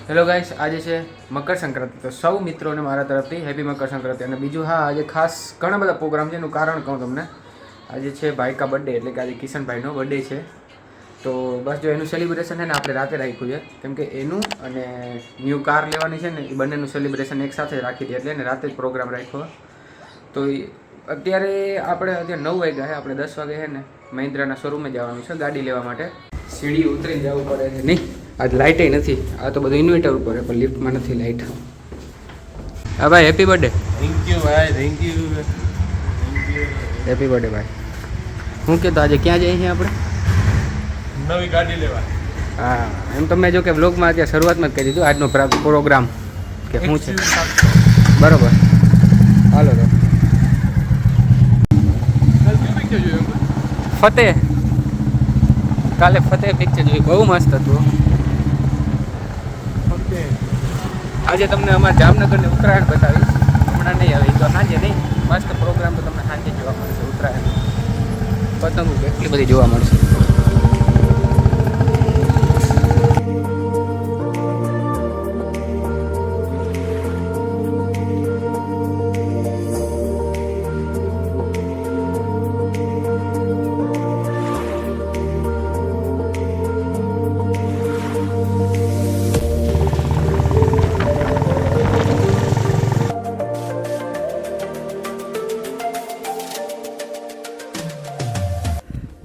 Hello guys, આજે છે મકર સંક્રાંતિ. તો સૌ મિત્રોને મારા તરફથી હેપી મકર સંક્રાંતિ. અને બીજું, હા, આજે ખાસ ઘણા બધા પ્રોગ્રામ છે. એનું કારણ કહું તમને. આજે છે ભાઈ કા બર્થડે, એટલે કે આજે કિશનભાઈનો બર્થડે છે. તો બસ જો એનું સેલિબ્રેશન છે ને આપણે રાતે રાખ્યું છે, કેમ કે એનું અને ન્યૂ કાર લેવાની છે ને એ બંનેનું સેલિબ્રેશન એક સાથે રાખી દે, એટલે એને રાતે જ પ્રોગ્રામ રાખ્યો. તો અત્યારે 9 વાગ્યા છે, આપણે 10 વાગે છે ને મહિન્દ્રાના શોરૂમે જવાનું છે ગાડી લેવા માટે. સીડી ઉતરીને જવું પડે છે. નહીં, આજ લાઇટે નથી. આ તો બધું ઇન્વર્ટર ઉપર, પણ લિફ્ટમાં નથી લાઇટ. હા ભાઈ, હેપી બર્થડે. થેન્ક યુ ભાઈ, થેન્ક યુ. હેપી બર્થડે ભાઈ. હું કહેતો આજે ક્યાં જઈએ છીએ આપણે? નવી ગાડી લેવા. હા, એમ તો મેં જો કે વ્લોગમાં અત્યારે શરૂઆતમાં જ કહી દીધું આજનો પ્રોગ્રામ કે શું છે. બરોબર, હાલો તો. ફતેહ, કાલે ફતેહ પિક્ચર જોયું, બહુ મસ્ત હતું. આજે તમને અમારા જામનગરની ઉત્તરાયણ બતાવીશ. હમણાં નહીં આવે, તો સાંજે નહીં. મસ્ત પ્રોગ્રામ તો તમને સાંજે જોવા મળશે. ઉત્તરાયણ પતંગો કેટલી બધી જોવા મળશે.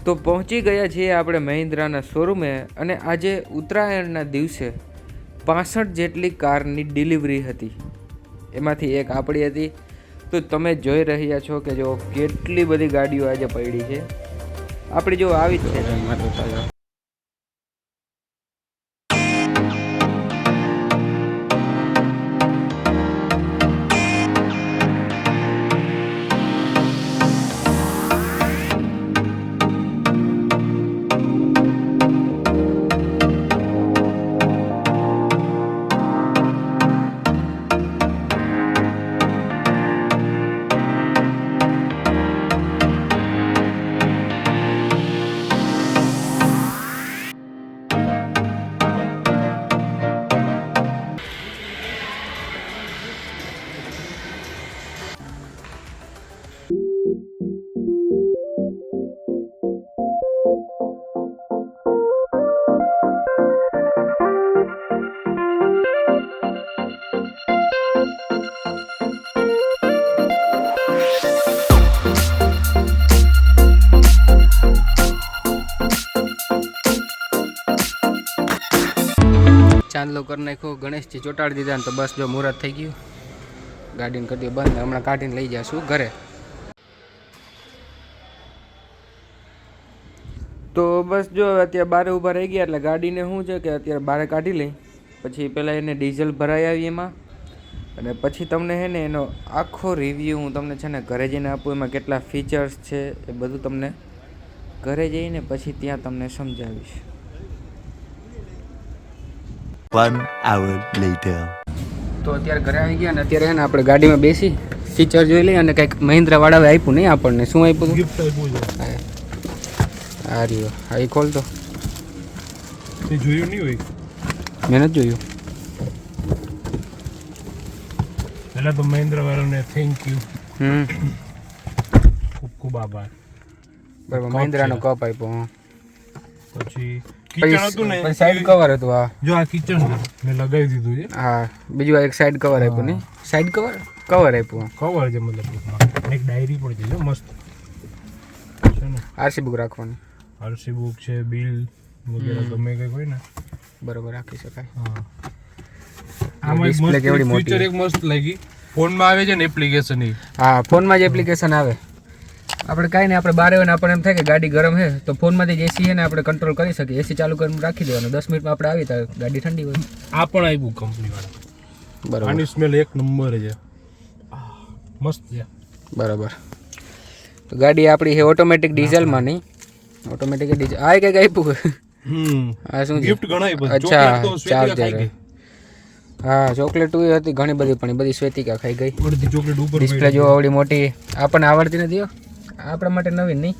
તો પહોંચી ગયા છીએ આપણે મહિન્દ્રાના શોરૂમે, અને આજે ઉત્તરાયણના દિવસે 65 જેટલી કારની ડિલિવરી હતી. એમાંથી એક આપણી હતી. તો તમે જોઈ રહ્યા છો કે જો કેટલી બધી ગાડીઓ આજે પડી છે. આપણી જો આવી જ છે. ચાંદલો કરી નાખ્યો, ગણેશજી ચોંટાડી દીધા ને તો બસ જો મુહૂર્ત થઈ ગયું. ગાડીને કરી દો બંધ. હમણાં કાઢીને લઈ જઈશું ઘરે. તો બસ જો અત્યારે બારે ઊભા રહી ગયા, એટલે ગાડીને શું છે કે અત્યારે બારે કાઢી લઈ, પછી પહેલાં એને ડીઝલ ભરાઈ આવી એમાં, અને પછી તમને છે ને એનો આખો રિવ્યૂ હું તમને છે ને ઘરે જઈને આપું. એમાં કેટલા ફીચર્સ છે એ બધું તમને ઘરે જઈને પછી ત્યાં તમને સમજાવીશ. 1 hour later. તો અત્યારે ઘરે આવી ગયા, અને અત્યારે છે ને આપણે ગાડીમાં બેસી ફીચર જોઈ લઈએ. અને કંઈક મહિન્દ્રા વાળાએ આપ્યું નહીં આપણને. શું આપ્યું? ગિફ્ટ આપ્યું છે. આ રહ્યો, હા, એ ખોલતો. તે જોયું નહીં હોય? મેં નથી જોયું. પહેલાં તો મહિન્દ્રા વાળાને થેન્ક યુ, ખૂબ ખૂબ આભાર. બરાબર, મહિન્દ્રાનો કપ આપ્યો. પછી કિચન હતું ને, સાઈડ કવર હતું. હા, જો આ કિચન મેં લગાવી દીધું છે. હા, બીજું આ એક સાઈડ કવર આપ્યું. નહીં, સાઈડ કવર આપ્યું. કવર છે મતલબ. એક ડાયરી પણ છે, જો મસ્ત છે ને. આરસી બુક રાખવાની. આરસી બુક છે, બિલ વગેરે ગમે કંઈક હોય ને બરોબર રાખી શકાય. હા, આમાં એક મસ્ત ફીચર એક મસ્ત લાગી. ફોનમાં આવે છે ને એપ્લિકેશન. હા, ફોનમાં જ એપ્લિકેશન આવે. આપણે કાંઈ નહીં, આપણે બહાર હોય ને આપણને એમ થાય કે ગાડી ગરમ છે, તો ફોનમાંથી જ એસી છે ને આપણે કંટ્રોલ કરી શકીએ. એસી ચાલુ કરીને રાખી દેવાનું, 10 મિનિટમાં આપણે આવી તો ગાડી ઠંડી હોય. આ પણ આવ્યું કંપનીવાળા. બરાબર, આની સ્મેલ એક નંબર છે, મસ્ત છે. બરાબર. તો ગાડી આપણી છે ઓટોમેટિક ડીઝલમાં. નહીં, ઓટોમેટિક ડીઝલ. આ કંઈક આપ્યું. આ શું ગિફ્ટ ઘણા આપ્યા. અચ્છા, ચાર્જર. હા, ચોકલેટ હતી ઘણી બધી, પણ બધી શ્વેતિકા ખાઈ ગઈ. બધી ચોકલેટ ઉપર. ડિસ્પ્લે જો આવડી મોટી, આપણને આવડતી નથી. આપણા માટે નવીન નહીં,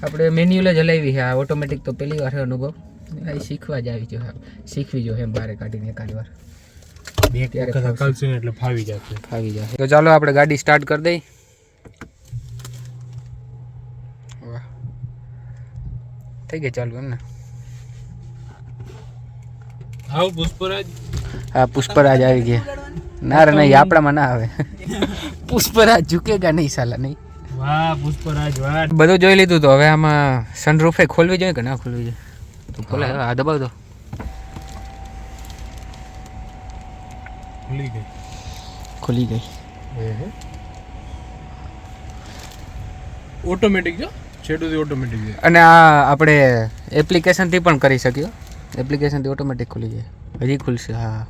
આપણે મેન્યુઅલ જ હલાવી છે. આ ઓટોમેટિક તો પહેલી વાર અનુભવ, શીખવા જ આવી જો. શીખવી જો એમ બારે કાઢીને એકાદ વાર. એક વખત હકાલશે ને એટલે ફાવી જશે. ફાવી જશે. તો ચાલો આપણે ગાડી સ્ટાર્ટ કરી દઈ. વાહ, થઈ ગઈ ચાલુ એમ ને. આવ પુષ્પરાજ. હા, પુષ્પરાજ આવી ગયા. ના રે નહીં, આપણામાં ના આવે. પુષ્પરાજ ઝુકેગા નહીં સાલા, નહીં. વાહ પુષ્પરાજ વાહ. બધું જોઈ લીધું. તો હવે આમાં સનરૂફે ખોલવી જોઈએ કે ના ખોલવી જોઈએ? તો ખોલે. હા, દબાવ દો. ખુલી ગઈ. ખુલી ગઈ. ઓટોમેટિક જો છેડુથી ઓટોમેટિક છે. અને આ આપણે એપ્લિકેશનથી પણ કરી શકીએ. એપ્લિકેશનથી ઓટોમેટિક ખુલી જાય. હજી ખુલશે. હા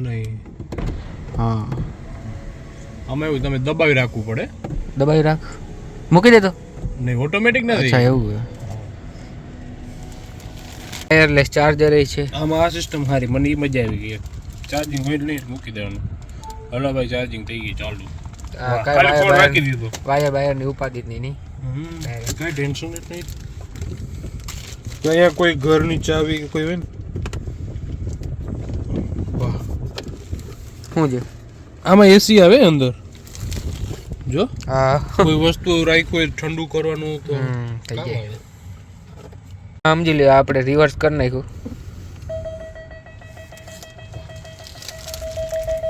નહીં, હા, આમાં એવું તમે દબાવી રાખવું પડે. દબાવી રાખ. મૂકી દે તો. નહીં, ઓટોમેટિક નથી. અચ્છા, એવું છે. વાયરલેસ ચાર્જર છે આમાં. આ સિસ્ટમ સારી, મને એ મજા આવી ગઈ. ચાર્જિંગ હોય એટલે મૂકી દેવાનું. હલો ભાઈ, ચાર્જિંગ થઈ ગઈ, ચાલુ. ખાલી ફોન રાખી દીધો. વાયરની ઉપાધિ જ નહીં. કઈ ટેન્શન જ નહીં. તો અહીંયા કોઈ ઘરની ચાવી કે કોઈ હોય ને. વાહ, શું છે આમાં એસી આવે અંદર. જો હા, કોઈ વસ્તુ રાખી હોય ઠંડુ કરવાનું તો થઈ કામ જાય. આવે. સમજી લ્યો, આપણે રિવર્સ કરી નાખ્યું.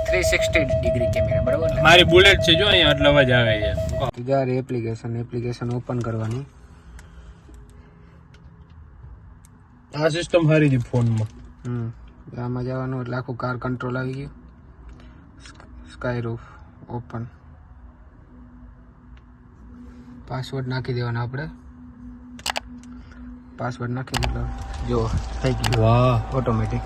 360 ડિગ્રી કેમેરા, બરાબર ને? મારી બુલેટ છે જો, અહીંયા આટલો અવાજ આવે છે. યાર, એપ્લિકેશન ઓપન કરવાની. આ સિસ્ટમ સારી છે ફોનમાં. આમાં જવાનું એટલે આખું કાર કંટ્રોલ આવી ગયું. Sky roof open. પાસવર્ડ નાખી દેવાનો આપણે. પાસવર્ડ નાખી દીધો. જો થઈ ગયું. વાહ, ઓટોમેટિક.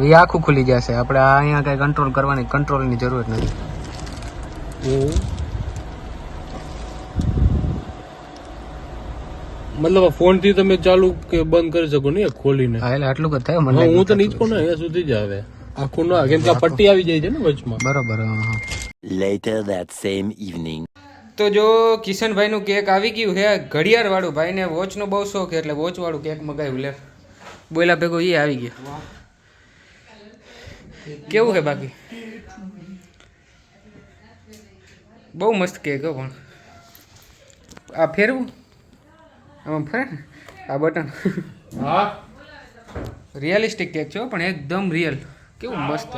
એ આખું ખુલી જશે. આપણે અહીંયા કઈ કંટ્રોલ કરવાની, કંટ્રોલની જરૂરત નથી. મતલબ ફોન થી તમે ચાલુ કે બંધ કરી શકો ને ખોલીને. હા, એટલે આટલું જ થાય. મને હા, હું તો નીચ પણ અહીંયા સુધી જ આવે. આખું ના, કેમ કે આ પટ્ટી આવી જાય છે ને વચમાં. બરોબર. હા. Later that same evening. તો જો કિશનભાઈનું કેક આવી ગયું છે. ઘડિયાળ વાળું. ભાઈને વોચનો બહુ શોખ એટલે વોચ વાળું કેક મગાવ્યું. લે, બોલા ભેગો એ આવી ગયો. કેવું છે બાકી? બહુ મસ્ત કેક હો. પણ આ ફેરવું, આમાં ફરે ને આ બટન. હા, રિયલિસ્ટિક કેક છે પણ એકદમ રિયલ. કેવું મસ્ત.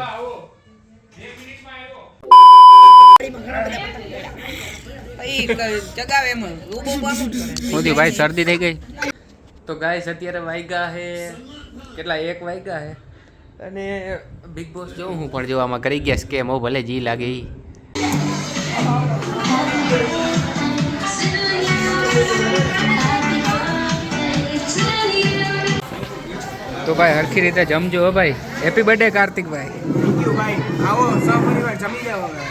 મોદી ભાઈ શરદી થઈ ગઈ. તો ગાઈસ અત્યારે વાગ્યા હે કેટલા? 1 વાગ્યા હે. અને બિગ બોસ જોઉં હું પણ જોવામાં કરી ગયા સ્કેમ. હો ભલે જી લાગે ઈ. તો ભાઈ હરખી રીતે જમજો હો ભાઈ. હેપી બર્થડે કાર્તિકભાઈ. થેન્ક યુ ભાઈ. આવો સપરિવાર જમી જાવ હવે.